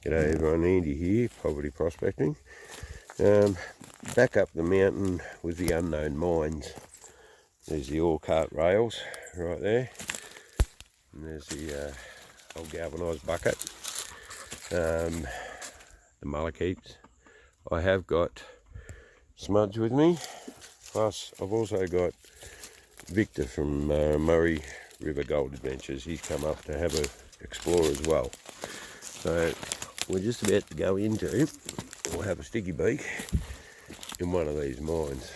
G'day everyone, Andy here, Poverty Prospecting. Back up the mountain with the unknown mines. There's the ore cart rails right there. And there's the old galvanised bucket. The mullock heaps. I have got Smudge with me. Plus I've also got Victor from Murray River Gold Adventures. He's come up to have a explore as well. So we're just about to go into, or have a sticky beak in one of these mines.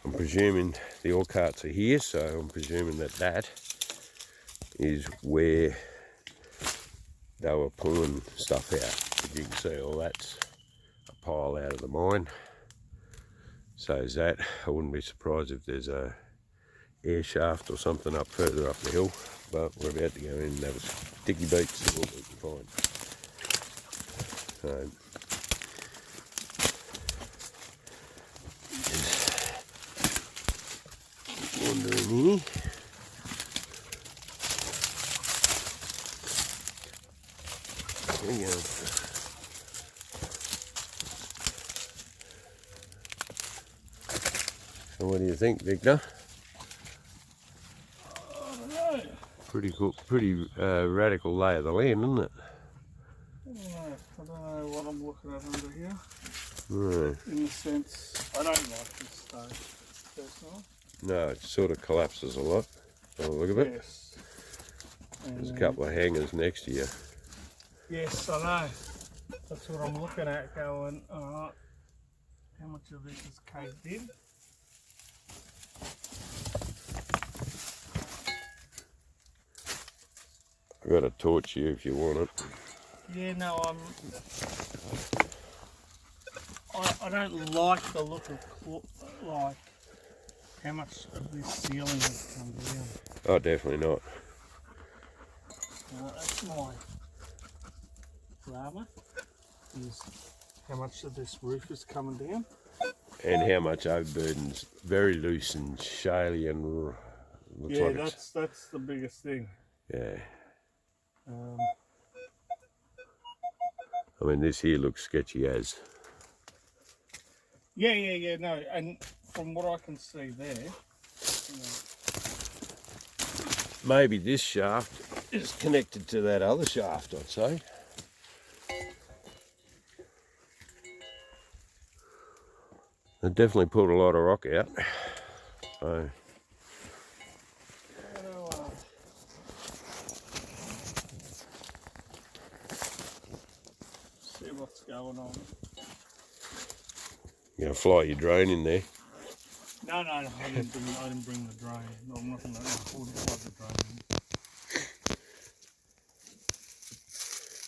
I'm presuming the ore carts are here, so I'm presuming that is where they were pulling stuff out. As you can see, all that's a pile out of the mine. So is that. I wouldn't be surprised if there's a air shaft or something up further up the hill, but we're about to go in and have a sticky beak, see what we can find. So, just wandering here. There we go. So what do you think, Victor? Pretty cool, pretty radical lay of the land, isn't it? I don't know what I'm looking at under here. Right. In the sense, I don't like this stage personally. No, it sort of collapses a lot. Have a look at it. Yes. And there's a couple of hangers next to you. Yes, I know. That's what I'm looking at going, alright, how much of this is caved in? I've got a torch here if you want it. Yeah, no, I don't like the look of, like, how much of this ceiling has come down. Oh, definitely not. That's my drama, is how much of this roof is coming down. And how much overburden's very loose and shaly and looks yeah, like that's the biggest thing. Yeah. I mean, this here looks sketchy as. Yeah, no, and from what I can see there, you know, maybe this shaft is connected to that other shaft, I'd say. They definitely pulled a lot of rock out. So. See what's going on. You gonna fly your drone in there? No, I didn't bring the drone. No, I'm not going to afford to plug the drone in.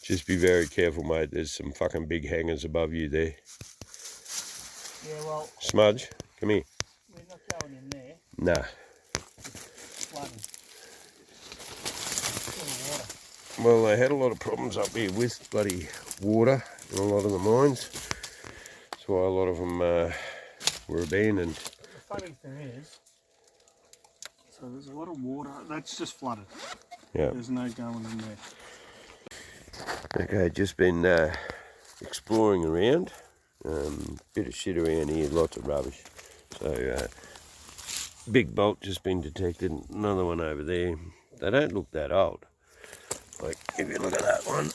Just be very careful, mate. There's some fucking big hangers above you there. Yeah, well... Smudge, come here. We're not going in there. Nah. It's flooding. Full of water. Well, they had a lot of problems up here with bloody water in a lot of the mines. That's why a lot of them were abandoned. The funny thing is, so there's a lot of water. That's just flooded. Yeah. There's no going in there. Okay, just been exploring around. Bit of shit around here, lots of rubbish. So, big bolt just been detected. Another one over there. They don't look that old. Like, if you look at that one,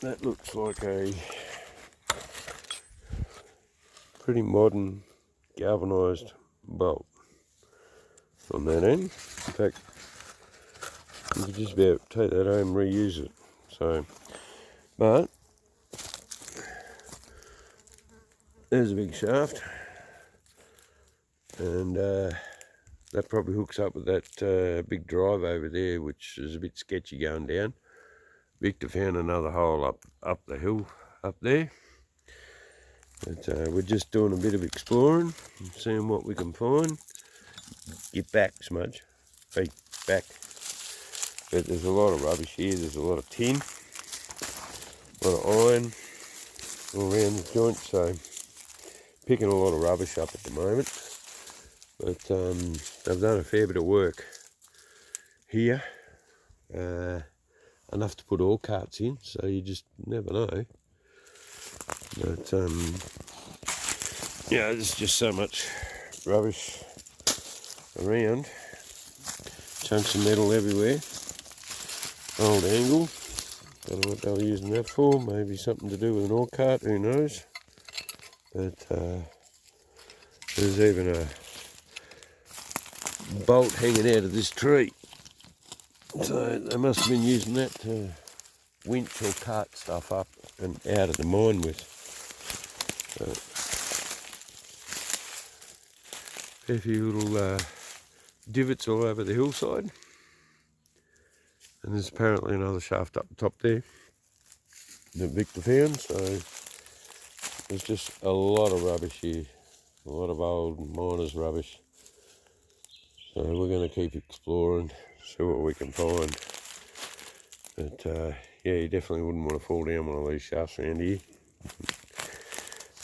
that looks like a pretty modern galvanised bolt on that end. In fact, you can just about take that home and reuse it. So, but there's a big shaft, and that probably hooks up with that big drive over there, which is a bit sketchy going down. Victor found another hole up the hill up there. But we're just doing a bit of exploring and seeing what we can find. Get back, Smudge. Feet back. But there's a lot of rubbish here. There's a lot of tin, a lot of iron all around the joint. So picking a lot of rubbish up at the moment. But they've done a fair bit of work here. enough to put all carts in, so you just never know. But yeah, there's just so much rubbish around. Chunks of metal everywhere. Old angle. Don't know what they were using that for. Maybe something to do with an ore cart, who knows. But there's even a bolt hanging out of this tree. So they must have been using that to winch or cart stuff up and out of the mine with. A few little divots all over the hillside. And there's apparently another shaft up the top there that Victor found, so there's just a lot of rubbish here. A lot of old miners' rubbish. So we're going to keep exploring, see what we can find. But yeah, you definitely wouldn't want to fall down one of these shafts around here.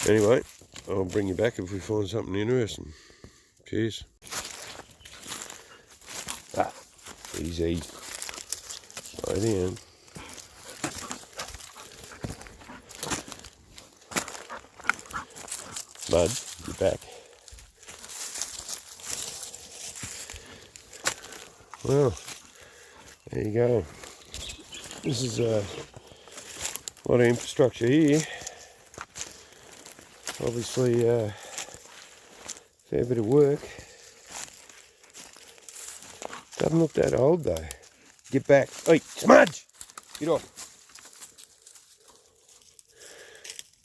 Anyway, I'll bring you back if we find something interesting. Cheers. Easy. Slow down. Bud, you're back. Well, there you go. This is a lot of infrastructure here. Obviously, a fair bit of work. Doesn't look that old though. Get back. Hey, Smudge! Get off.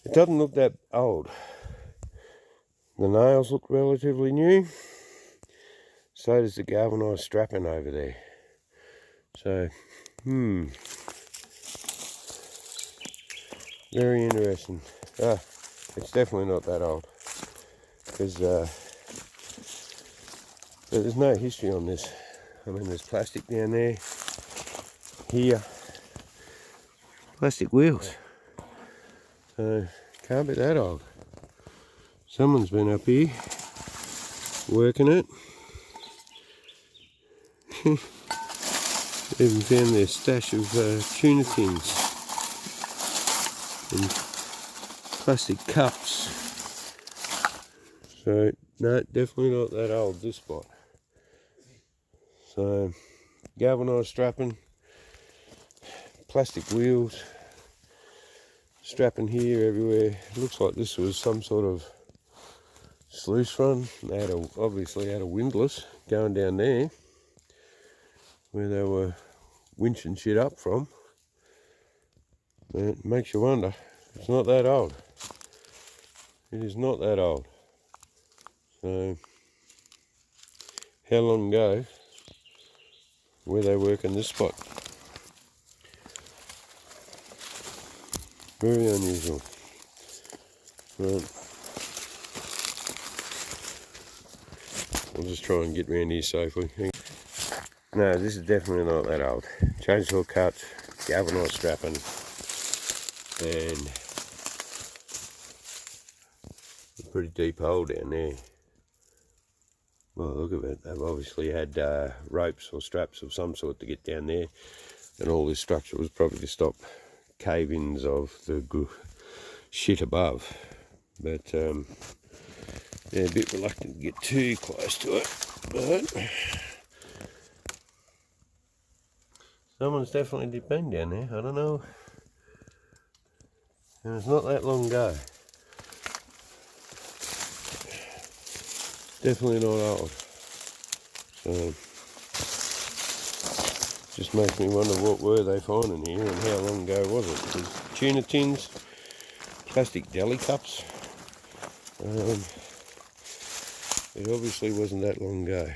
It doesn't look that old. The nails look relatively new. So does the galvanised strapping over there. So, very interesting. It's definitely not that old. Because there's no history on this. I mean, there's plastic down there. Here. Plastic wheels. So, can't be that old. Someone's been up here working it. Even found their stash of tuna tins and plastic cups. So, no, definitely not that old, this spot. So, galvanised strapping, plastic wheels, strapping here, everywhere. It looks like this was some sort of sluice run. They had obviously had a windlass going down there where they were winching shit up from. But it makes you wonder. It's not that old. It is not that old. So, how long ago were they working this spot? Very unusual. Right. I'll just try and get round here safely. No, this is definitely not that old. Chainsaw cuts, galvanised strapping, and a pretty deep hole down there. Well, look at it. They've obviously had ropes or straps of some sort to get down there, and all this structure was probably to stop cave-ins of the shit above. But yeah, a bit reluctant to get too close to it. But someone's definitely been down there. I don't know. And it's not that long ago. Definitely not old. So just makes me wonder what were they finding here and how long ago was it? Because tuna tins, plastic deli cups. It obviously wasn't that long ago.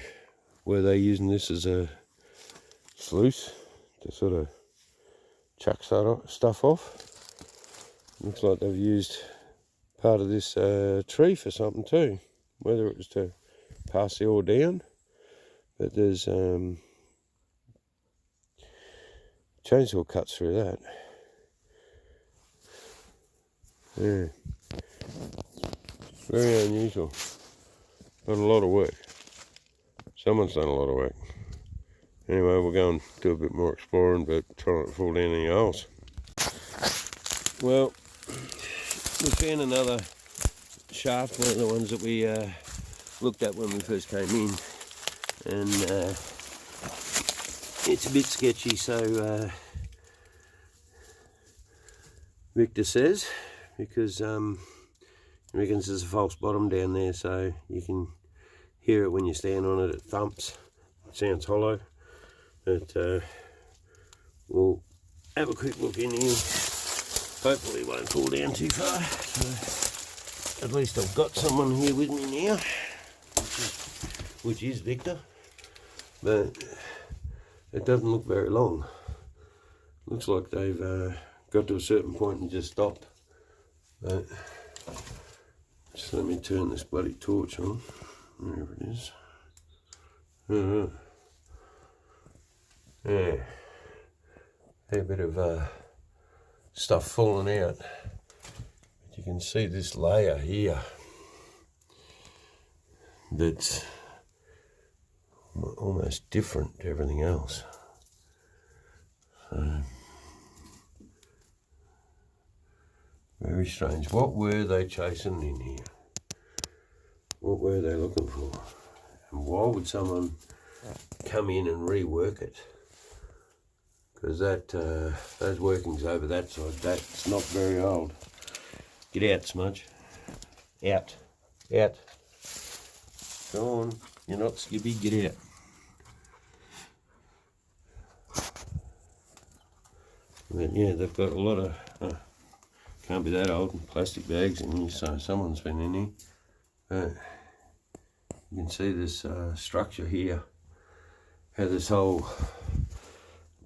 Were they using this as a sluice to sort of chuck stuff off? Looks like they've used part of this tree for something too. Whether it was to pass the ore down, but there's chainsaw cuts through that. Yeah, very unusual, but a lot of work. Someone's done a lot of work. Anyway, we'll go and do a bit more exploring, but try not to fall down any holes. Well, we found another shaft, one of the ones that we looked at when we first came in, and it's a bit sketchy, so Victor says, because he reckons there's a false bottom down there, so you can hear it when you stand on it, it thumps, it sounds hollow. But we'll have a quick look in here. Hopefully it won't fall down too far. So at least I've got someone here with me now, which is Victor. But it doesn't look very long. Looks like they've got to a certain point and just stopped. But just let me turn this bloody torch on, wherever it is. Yeah, a bit of stuff falling out. But you can see this layer here that's almost different to everything else. So, very strange. What were they chasing in here? What were they looking for? And why would someone come in and rework it? Because that those workings over that side, that's not very old. Get out, Smudge. Out. Out. Go on. You're not Skippy. Get out. But yeah, they've got a lot of, can't be that old, plastic bags in here, so someone's been in here. You can see this structure here, how this whole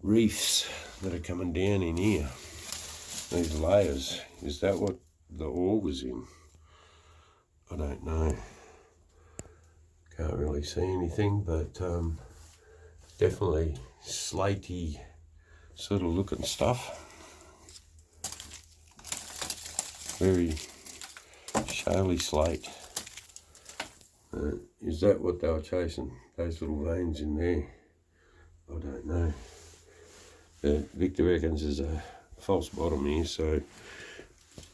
reefs that are coming down in here, these layers. Is that what the ore was in? I don't know. Can't really see anything, but definitely slaty sort of looking stuff. Very shaly slate. Is that what they were chasing? Those little veins in there? I don't know. But Victor reckons there's a false bottom here, so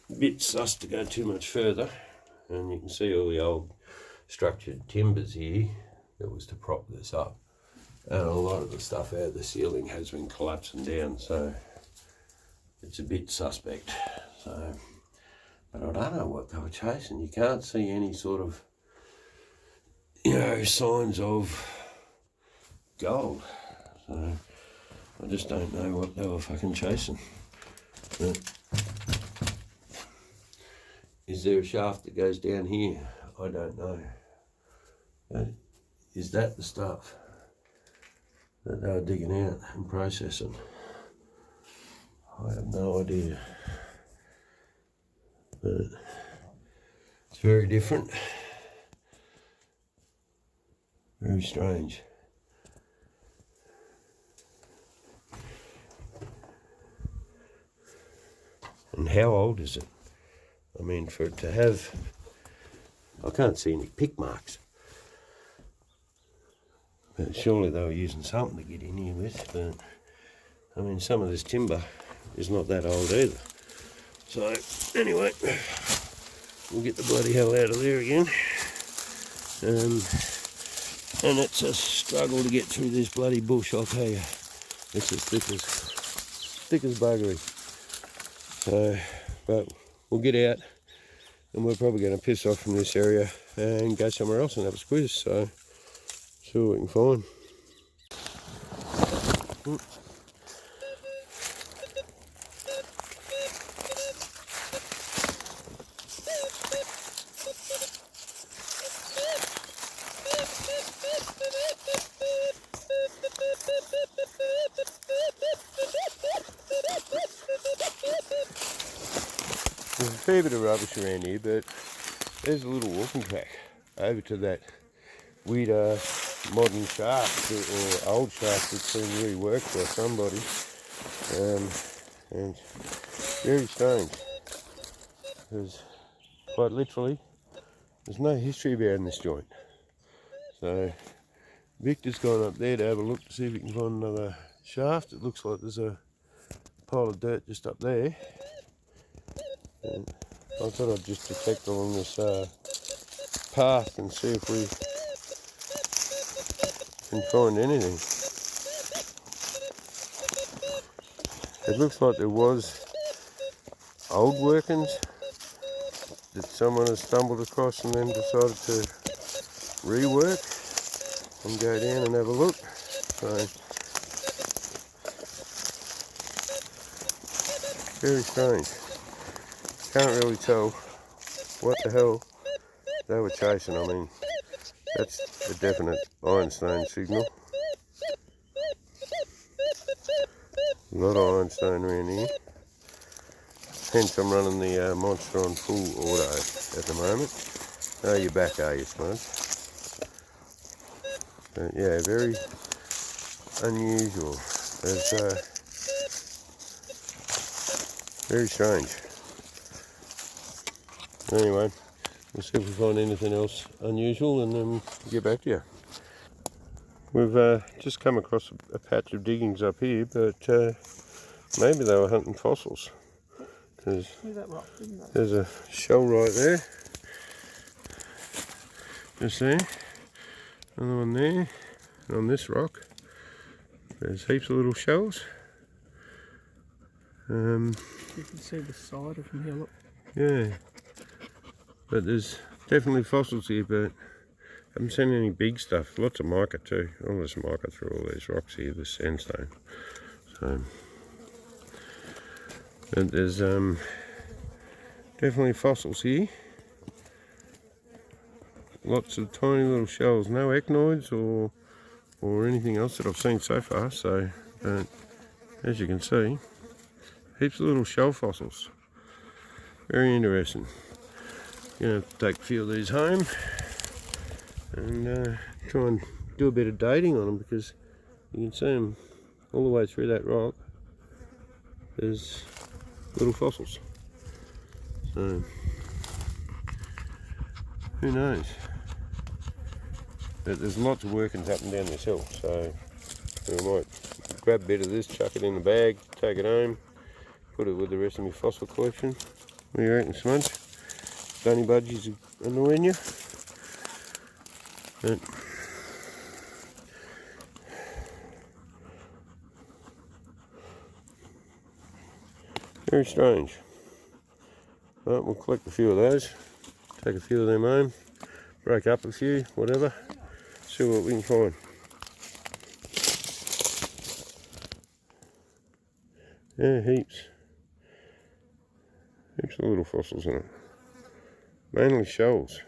a bit sus to go too much further. And you can see all the old structured timbers here that was to prop this up. And a lot of the stuff out of the ceiling has been collapsing down, so it's a bit suspect. So, but I don't know what they were chasing. You can't see any sort of, signs of gold. So I just don't know what they were fucking chasing. But is there a shaft that goes down here? I don't know. But is that the stuff that they were digging out and processing? I have no idea. But it's very different. Very strange. And how old is it? I mean, for it to have, I can't see any pick marks. But surely they were using something to get in here with. But I mean, some of this timber is not that old either. So anyway, we'll get the bloody hell out of there again. And it's a struggle to get through this bloody bush, I'll tell you. It's as thick as buggery. So, but we'll get out, and we're probably going to piss off from this area and go somewhere else and have a squeeze. So, see what we can find. There's a fair bit of rubbish around here, but there's a little walking track over to that weird modern shaft or old shaft that's been reworked by somebody, and very strange because quite literally there's no history behind this joint. So Victor's gone up there to have a look to see if he can find another shaft. It looks like there's a pile of dirt just up there. And I thought I'd just detect along this path and see if we can find anything. It looks like there was old workings that someone has stumbled across and then decided to rework and go down and have a look. So very strange. Can't really tell what the hell they were chasing. I mean, that's a definite ironstone signal. A lot of ironstone around here. Hence I'm running the Monster on full auto at the moment. Oh, you're back, are you, Smudge? But yeah, very unusual. It's very strange. Anyway, we'll see if we find anything else unusual and then get back to you. We've just come across a patch of diggings up here, but maybe they were hunting fossils. Because there's a shell right there. Just there. Another one there. And on this rock, there's heaps of little shells. You can see the side of them here, look. Yeah. But there's definitely fossils here, but I haven't seen any big stuff. Lots of mica too. All this mica through all these rocks here, this sandstone. So, but there's definitely fossils here. Lots of tiny little shells. No echinoids or anything else that I've seen so far. So, but as you can see, heaps of little shell fossils. Very interesting. Gonna have to take a few of these home and try and do a bit of dating on them, because you can see them all the way through that rock. There's little fossils. So who knows? But there's lots of workings up and down this hill, so we might grab a bit of this, chuck it in the bag, take it home, put it with the rest of my fossil collection. What do you reckon, Smudge? Dunny budgies annoying you? But very strange. Right, we'll collect a few of those, take a few of them home, break up a few, whatever, see what we can find. Yeah, heaps. Heaps of little fossils in it. Mainly shells.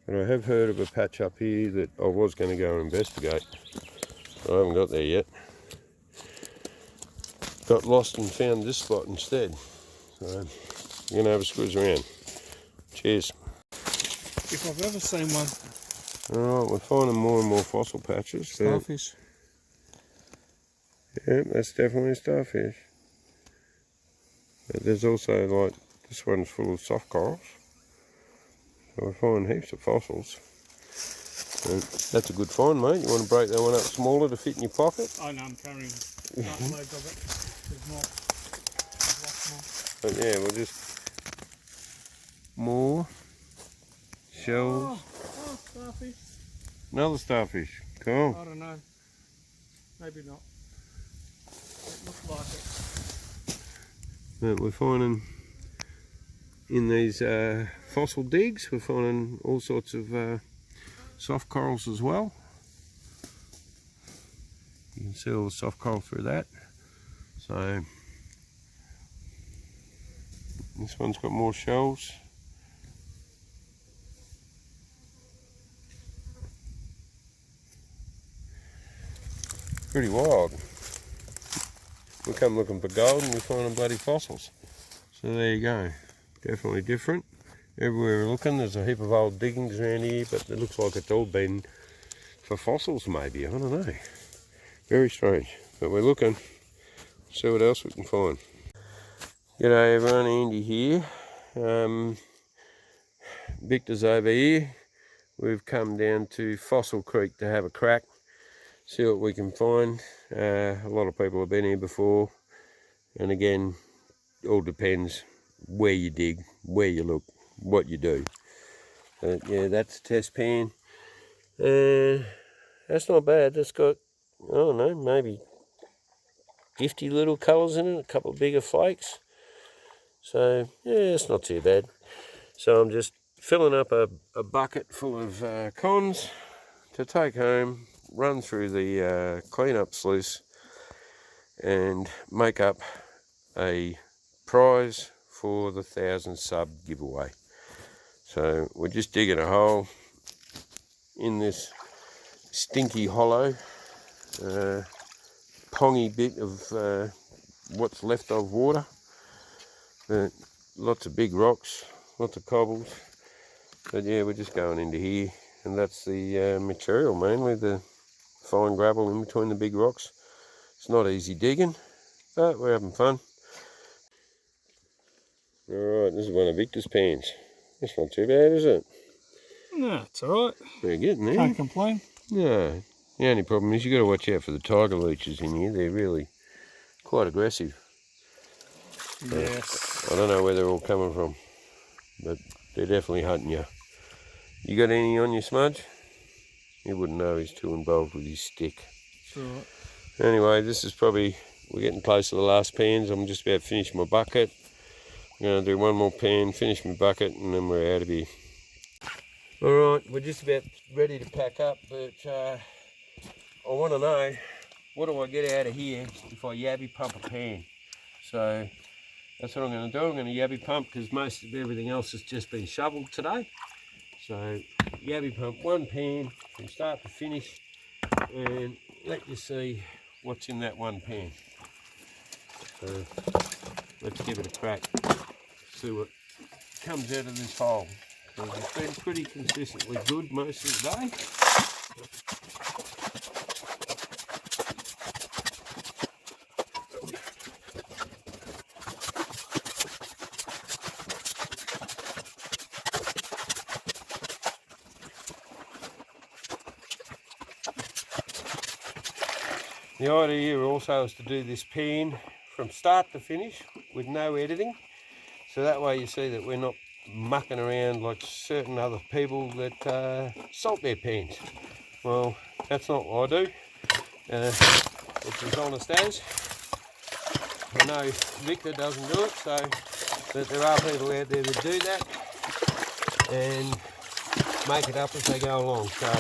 But I have heard of a patch up here that I was going to go and investigate. I haven't got there yet. Got lost and found this spot instead. So I'm going to have a squeeze around. Cheers. If I've ever seen one. Alright, we're finding more and more fossil patches. Starfish. Yeah, that's definitely a starfish. But there's also, like, this one's full of soft corals. So we're finding heaps of fossils. And that's a good find, mate. You want to break that one up smaller to fit in your pocket? Oh no, I'm carrying loads of it. There's more. There's lots more. But yeah, we'll just more shells. Oh, starfish. Another starfish. Cool. I don't know. Maybe not. It looks like it. But we're finding in these fossil digs, we're finding all sorts of soft corals as well. You can see all the soft coral through that. So this one's got more shells. Pretty wild. We come looking for gold and we find them bloody fossils. So there you go. Definitely different. Everywhere we're looking, there's a heap of old diggings around here, but it looks like it's all been for fossils maybe, I don't know. Very strange. But we're looking, see what else we can find. G'day everyone, Andy here. Victor's over here we've come down to Fossil Creek to have a crack, see what we can find. A lot of people have been here before, and again, all depends where you dig, where you look, what you do. But yeah, that's a test pan. That's not bad. That's got, I don't know, maybe 50 little colours in it, a couple of bigger flakes. So yeah, it's not too bad. So I'm just filling up a bucket full of cons to take home, run through the clean-up sluice and make up a prize for the 1,000 sub giveaway. So we're just digging a hole in this stinky hollow, pongy bit of what's left of water, but lots of big rocks, lots of cobbles. But yeah, we're just going into here, and that's the material, mainly the fine gravel in between the big rocks. It's not easy digging, but we're having fun. Alright, this is one of Victor's pans. It's not too bad, is it? No, it's alright. We're getting there. Can't complain. No. The only problem is you've got to watch out for the tiger leeches in here. They're really quite aggressive. Yes. I don't know where they're all coming from, but they're definitely hunting you. You got any on your Smudge? You wouldn't know, he's too involved with his stick. It's alright. Anyway, this is probably, we're getting close to the last pans. I'm just about to finish my bucket. I'm going to do one more pan, finish my bucket, and then we're out of here. Alright, we're just about ready to pack up, but I want to know, what do I get out of here if I yabby pump a pan? So that's what I'm going to do. I'm going to yabby pump because most of everything else has just been shoveled today. So yabby pump one pan from start to finish and let you see what's in that one pan. So let's give it a crack, see what comes out of this hole. Because it's been pretty consistently good most of the day. The idea here also is to do this pan from start to finish with no editing. So that way you see that we're not mucking around like certain other people that salt their pans. Well, that's not what I do. It's as honest as. I know Victor doesn't do it, so but there are people out there that do that and make it up as they go along. So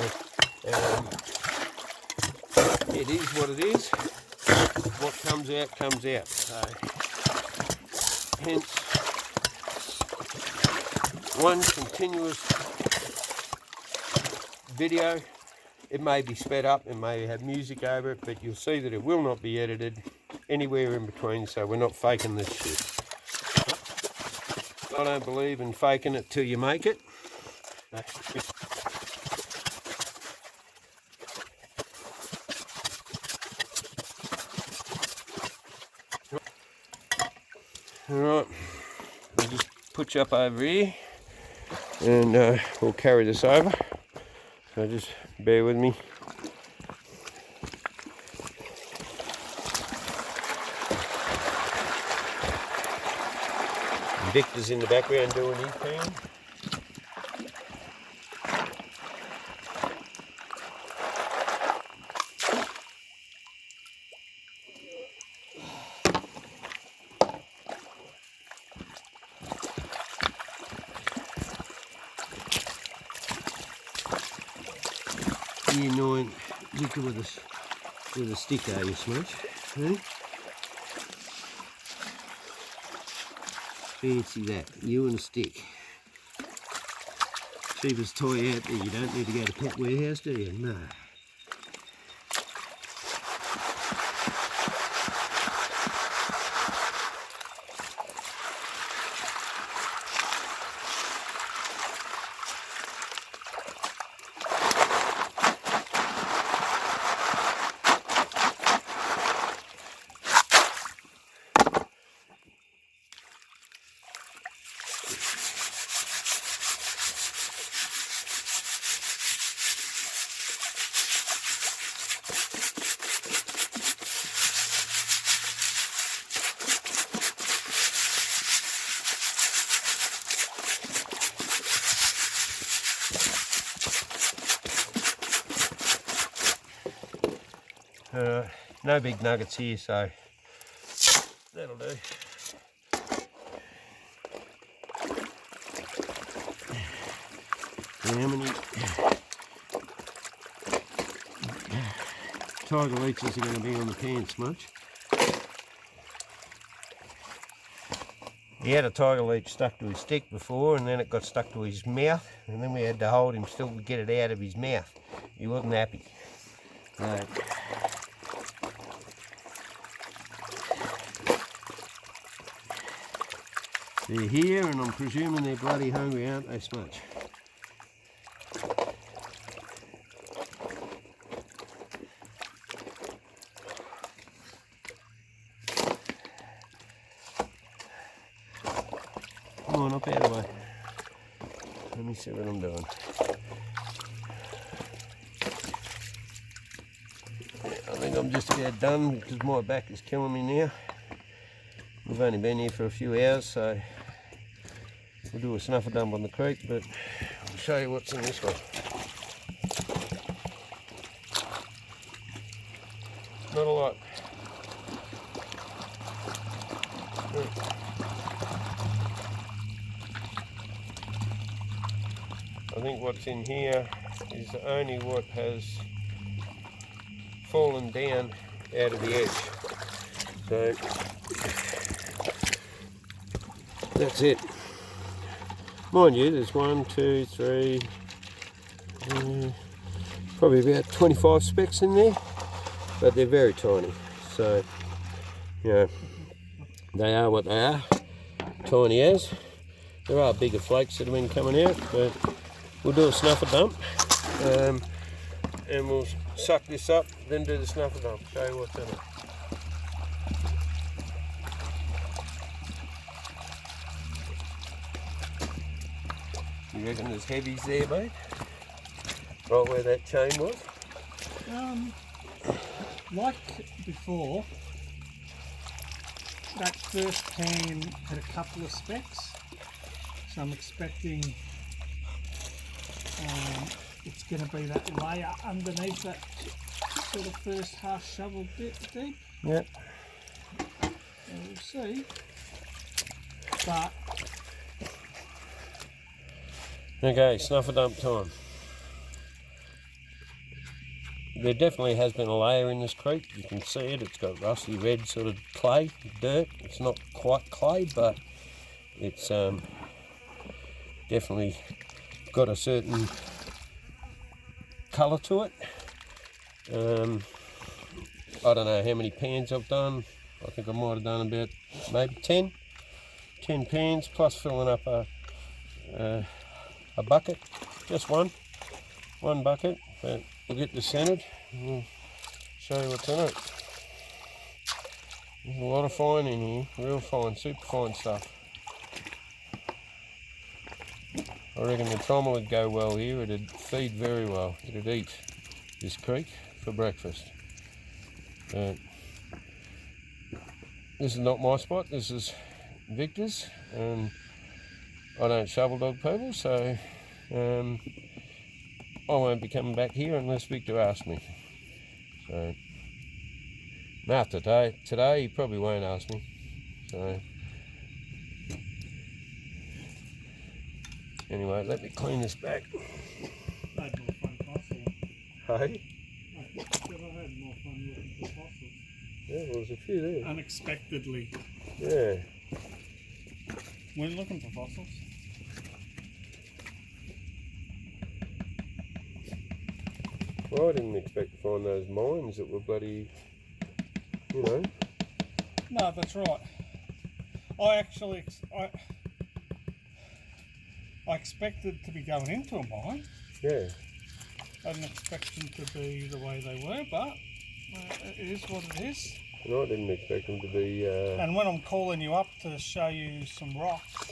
it is what it is. What comes out comes out. So hence one continuous video. It may be sped up, it may have music over it, but you'll see that it will not be edited anywhere in between, so we're not faking this shit. I don't believe in faking it till you make it. Alright, I'll just put you up over here and we'll carry this over. So just bear with me. Victor's in the background doing his pan. You annoying Victor with a stick, are you, Smudge? Hey? Fancy that, you and a stick. Cheapest toy out there. You don't need to go to Pet Warehouse, do you? No. No big nuggets here, so that'll do. How many tiger leeches are going to be on the pants much? He had a tiger leech stuck to his stick before, and then it got stuck to his mouth, and then we had to hold him still to get it out of his mouth. He wasn't happy. Right. They're here, and I'm presuming they're bloody hungry, aren't they, Smudge? Come on, up out of the way. Let me see what I'm doing. I think I'm just about done because my back is killing me now. We've only been here for a few hours, so we'll do a snuffer dump on the creek, but I'll show you what's in this one. Not a lot. I think what's in here is only what has fallen down out of the edge. So that's it. Mind you, there's 1, 2, 3, probably about 25 specks in there, but they're very tiny. So, you know, they are what they are, tiny as. There are bigger flakes that have been coming out, but we'll do a snuffer dump, and we'll suck this up, then do the snuffer dump, show you what's in it. You reckon there's heavies there, mate? Right where that chain was? Like before, that first pan had a couple of specks, so I'm expecting it's going to be that layer underneath that sort of first half shovel bit deep. Yep. And we'll see. But okay, snuffer dump time. There definitely has been a layer in this creek. You can see it. It's got rusty red sort of clay, dirt. It's not quite clay, but it's definitely got a certain colour to it. I don't know how many pans I've done. I think I might have done about maybe 10 pans, plus filling up a bucket, just one bucket, but we'll get this centred and we'll show you what's in it. There's a lot of fine in here, real fine, super fine stuff. I reckon the trommel would go well here. It'd feed very well. It'd eat this creek for breakfast. This is not my spot. This is Victor's, and I don't shovel dog people, so I won't be coming back here unless Victor asks me. So after today he probably won't ask me. So. Anyway, let me clean this back. I had more fun fossils. Hey? I said I had more fun looking for fossils. Yeah, well, there's a few there. Unexpectedly. Yeah. We're looking for fossils. Well, I didn't expect to find those mines that were bloody, you know. No, that's right. I expected to be going into a mine. Yeah. I didn't expect them to be the way they were, but it is what it is. And I didn't expect them to be... And when I'm calling you up to show you some rocks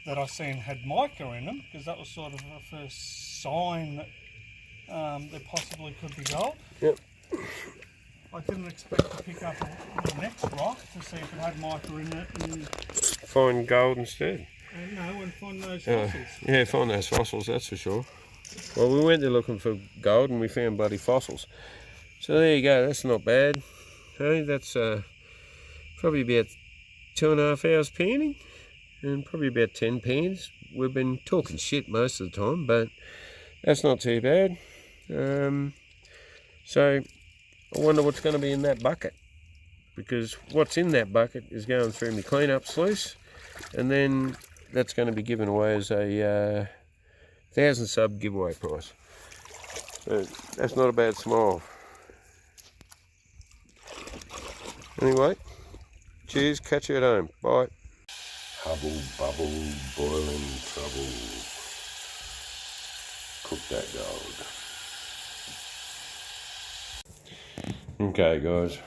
that I seen had mica in them, because that was sort of the first sign that there possibly could be gold. Yep. I didn't expect to pick up the next rock to see if it had mica in it and Find gold instead. and find those fossils. Yeah, find those fossils, that's for sure. Well, we went there looking for gold and we found bloody fossils. So there you go, that's not bad. Okay, that's probably about 2.5 hours panning and probably about 10 pans. We've been talking shit most of the time, but that's not too bad. So I wonder what's going to be in that bucket, because what's in that bucket is going through my cleanup sluice, and then that's going to be given away as a 1,000 sub giveaway prize. So that's not a bad smile. Anyway, cheers, catch you at home. Bye. Hubble, bubble, boiling trouble. Cook that gold. Okay guys,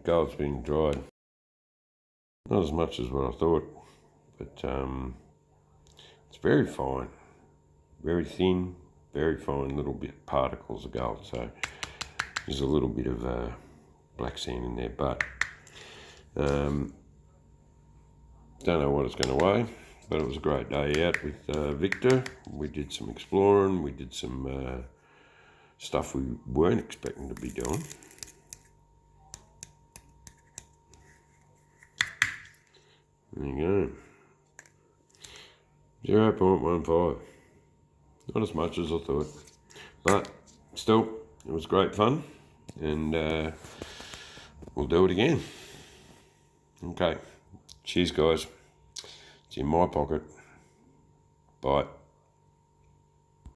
gold's been dried. Not as much as what I thought, but it's very fine. Very thin, very fine little bit particles of gold. So there's a little bit of black sand in there, but don't know what it's going to weigh. But it was a great day out with Victor. We did some exploring. We did some stuff we weren't expecting to be doing. There you go. 0.15. Not as much as I thought, but still, it was great fun, and we'll do it again. Okay, cheers guys. It's in my pocket. Bye.